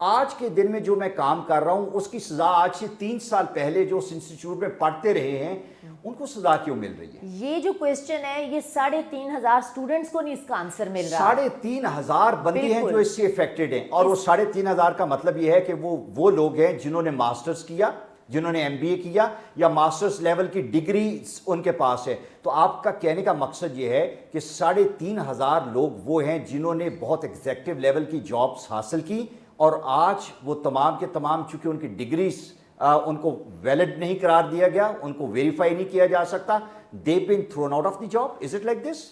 آج کے دن میں جو میں کام کر رہا ہوں اس کی سزا آج سے 3 سال پہلے جو اس انسٹیٹیوٹ میں پڑھتے رہے ہیں ان کو سزا کیوں مل رہی ہے؟ یہ جو کویسچن ہے یہ 3,500 اسٹوڈنٹس کو نہیں اس کا آنسر مل رہا. 3,500 بندے ہیں جو اس سے افیکٹڈ ہیں, اور وہ 3,500 کا مطلب یہ ہے کہ وہ لوگ ہیں جنہوں نے ماسٹرز کیا, جنہوں نے ایم بی اے کیا, یا ماسٹرز لیول کی ڈگری ان کے پاس ہے. تو آپ کا کہنے کا مقصد یہ ہے کہ 3,500 لوگ وہ ہیں جنہوں نے بہت ایگزیکٹو لیول کی جابس حاصل کی, اور آج وہ تمام کے تمام چونکہ ان کی ڈگریز ان کو ویلڈ نہیں قرار دیا گیا, ان کو ویریفائی نہیں کیا جا سکتا, they been thrown out of the job. Is it like this?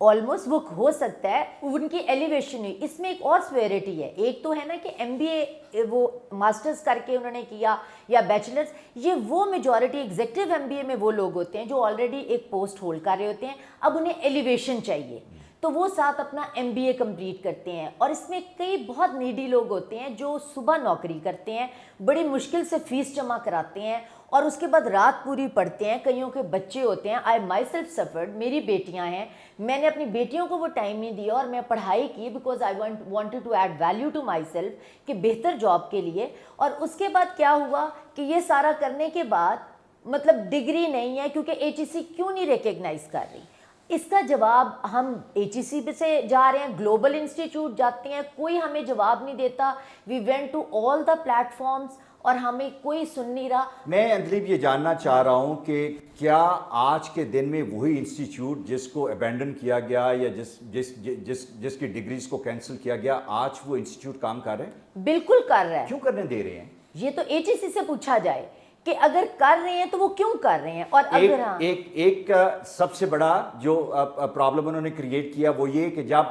Almost وہ ہو سکتا ہے ان کی ایلیویشن ہوئی. اس میں ایک اور سویرٹی ہے, ایک تو ہے نا کہ ایم بی اے وہ ماسٹرز کر کے انہوں نے کیا یا بیچلرز, یہ وہ میجورٹی ایگزیکٹو ایم بی اے میں وہ لوگ ہوتے ہیں جو آلریڈی ایک پوسٹ ہولڈ کر رہے ہوتے ہیں, اب انہیں ایلیویشن چاہیے تو وہ ساتھ اپنا ایم بی اے کمپلیٹ کرتے ہیں. اور اس میں کئی بہت نیڈی لوگ ہوتے ہیں جو صبح نوکری کرتے ہیں, بڑی مشکل سے فیس جمع کراتے ہیں اور اس کے بعد رات پوری پڑھتے ہیں, کئیوں کے بچے ہوتے ہیں. آئی مائی سیلف سفرڈ, میری بیٹیاں ہیں, میں نے اپنی بیٹیوں کو وہ ٹائم نہیں دیا اور میں پڑھائی کی because I wanted to add value to myself کہ بہتر جاب کے لیے. اور اس کے بعد کیا ہوا کہ یہ سارا کرنے کے بعد مطلب ڈگری نہیں ہے کیونکہ ایچ ای سی کیوں نہیں ریکگنائز کر رہی. اس کا جواب ہم ایچ ای سی سے جا رہے ہیں, گلوبل انسٹیٹیوٹ جاتے ہیں, کوئی ہمیں جواب نہیں دیتا. We went to all the platforms اور ہمیں کوئی سن نہیں رہا. میں اندلیب یہ جاننا چاہ رہا ہوں کہ کیا آج کے دن میں وہی انسٹیٹیوٹ جس کو ابینڈن کیا گیا یا جس کی ڈگریز کو کینسل کیا گیا, آج وہ انسٹیٹیوٹ کام کر رہے ہیں؟ بالکل کر رہا ہے. کیوں کرنے دے رہے ہیں؟ یہ تو ایچ ای سی سے پوچھا جائے کہ اگر کر رہے ہیں تو وہ کیوں کر رہے ہیں. اور اگر ایک سب سے بڑا جو پرابلم انہوں نے کریٹ کیا وہ یہ کہ جب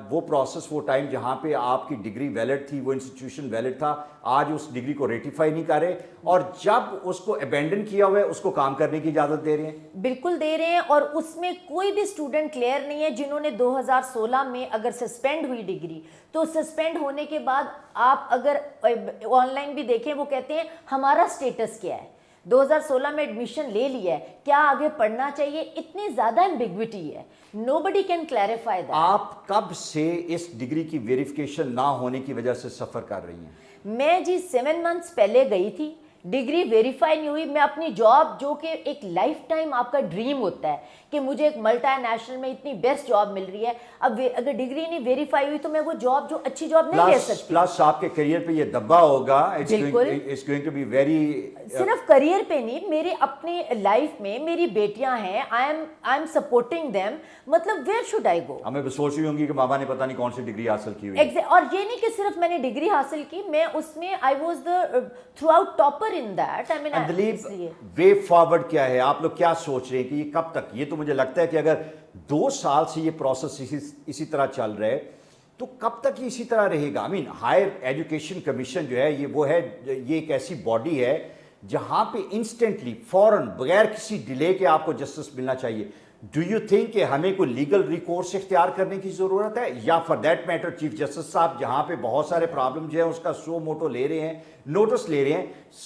وہ پروسیس وہ ٹائم جہاں پہ آپ کی ڈگری ویلڈ تھی, وہ انسٹیٹیوشن ویلڈ تھا, آج اس ڈگری کو ریٹیفائی نہیں کر رہے, اور جب اس کو ابینڈن کیا ہوا ہے اس کو کام کرنے کی اجازت دے رہے ہیں. بالکل دے رہے ہیں. اور اس میں کوئی بھی اسٹوڈنٹ کلیئر نہیں ہے جنہوں نے 2016 میں اگر سسپینڈ ہوئی ڈگری, تو سسپینڈ ہونے کے بعد آپ اگر آن لائن بھی دیکھیں وہ کہتے ہیں ہمارا سٹیٹس کیا ہے, 2016 میں ایڈمیشن لے لیا ہے, کیا آگے پڑھنا چاہیے. اتنی زیادہ ایمبیگوٹی ہے, nobody can clarify that. آپ کب سے اس ڈگری کی ویریفیکیشن نہ ہونے کی وجہ سے سفر کر رہی ہیں؟ میں جی 7 months پہلے گئی تھی, ڈگری ویریفائی نہیں ہوئی. میں اپنی جاب جو کہ ایک لائف ٹائم آپ کا ڈریم ہوتا ہے کہ مجھے ایک ملٹی نیشنل میں اتنی بیسٹ جاب مل رہی ہے, اب اگر ڈگری نہیں ویریفائی ہوئی تو میں وہ جاب جو اچھی جاب نہیں لے سکتی. پلس آپ کے کریئر پہ یہ دبا ہوگا. It's going to be very صرف کریئر پہ نہیں, میرے اپنی لائف میں میری بیٹیاں ہیں, آئی ایم سپورٹنگ دیم. مطلب ویئر شوڈ آئی گو. ہمیں بھی سوچ رہی ہوں گی کہ ماما نے پتہ نہیں کون سی ڈگری حاصل کی ہوئی. اور یہ نہیں کہ صرف میں نے ڈگری حاصل کی, میں اس میں I was the throughout topper in that. Andleeb وے فارورڈ کیا ہے, آپ لوگ کیا سوچ رہے ہیں کہ یہ کب تک؟ یہ تو مجھے لگتا ہے کہ اگر 2 سال سے یہ پروسیس اسی طرح چل رہا ہے تو کب تک یہ اسی طرح رہے گا؟ ہائر ایجوکیشن کمیشن جو ہے یہ ایک ایسی باڈی ہے جہاں پہ انسٹنٹلی فوراً بغیر کسی ڈیلے کے آپ کو جسٹس ملنا چاہیے. ڈو یو تھنک کہ ہمیں کوئی لیگل ریکورس اختیار کرنے کی ضرورت ہے, یا for that matter chief justice صاحب جہاں پہ بہت سارے پرابلم جو ہیں اس کا سو موٹو لے رہے ہیں, نوٹس لے رہے ہیں,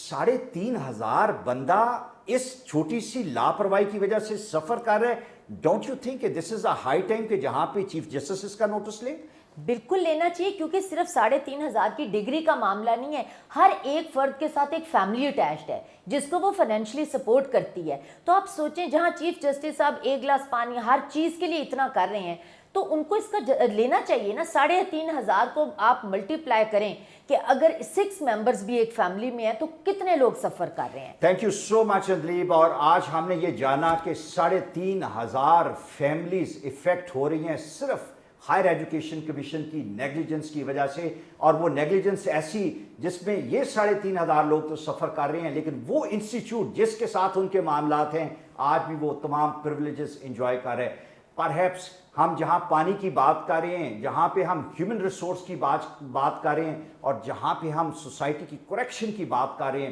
3,500 بندہ اس چھوٹی سی لاپرواہی کی وجہ سے سفر کر رہے ہیں. ڈونٹ یو تھنک کہ دس از اے ہائی ٹائم کہ جہاں پہ چیف جسٹس اس کا نوٹس لیں؟ بالکل لینا چاہیے, کیونکہ صرف 3,500 کی ڈگری کا معاملہ نہیں ہے, ہر ایک فرد کے ساتھ ایک فیملی اٹیچڈ ہے جس کو وہ فائنینشلی سپورٹ کرتی ہے. تو آپ سوچیں جہاں چیف جسٹس صاحب ایک گلاس پانی ہر چیز کے لیے اتنا کر رہے ہیں تو ان کو اس کا لینا چاہیے نا. 3,500 کو آپ ملٹی پلائی کریں کہ اگر 6 ممبرز بھی ایک فیملی میں ہیں تو کتنے لوگ سفر کر رہے ہیں. تھینک یو سو مچ اندلیب. اور آج ہم نے یہ جانا کہ 3,500 فیملیز افیکٹ ہو رہی ہیں صرف ہائر ایجوکیشن کمیشن کی نیگلیجنس کی وجہ سے, اور وہ نیگلیجنس ایسی جس میں یہ 3,500 لوگ تو سفر کر رہے ہیں لیکن وہ انسٹیٹیوٹ جس کے ساتھ ان کے معاملات ہیں آج بھی وہ تمام پریولیجز انجوائے کر رہے ہیں. پرہیپس ہم جہاں پانی کی بات کر رہے ہیں, جہاں پہ ہم ہیومن ریسورس کی بات کر رہے ہیں, اور جہاں پہ ہم سوسائٹی کی کریکشن کی بات کر رہے ہیں,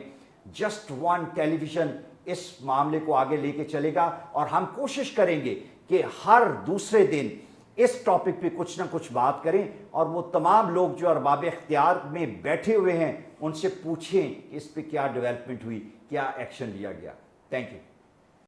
جسٹ ون ٹیلی ویژن اس معاملے کو آگے لے کے چلے گا. اور ہم کوشش کریں گے کہ ہر دوسرے دن اس ٹاپک پہ کچھ نہ کچھ بات کریں, اور وہ تمام لوگ جو ارباب اختیار میں بیٹھے ہوئے ہیں ان سے پوچھیں اس پہ کیا ڈیولپمنٹ ہوئی, کیا ایکشن لیا گیا. Thank you.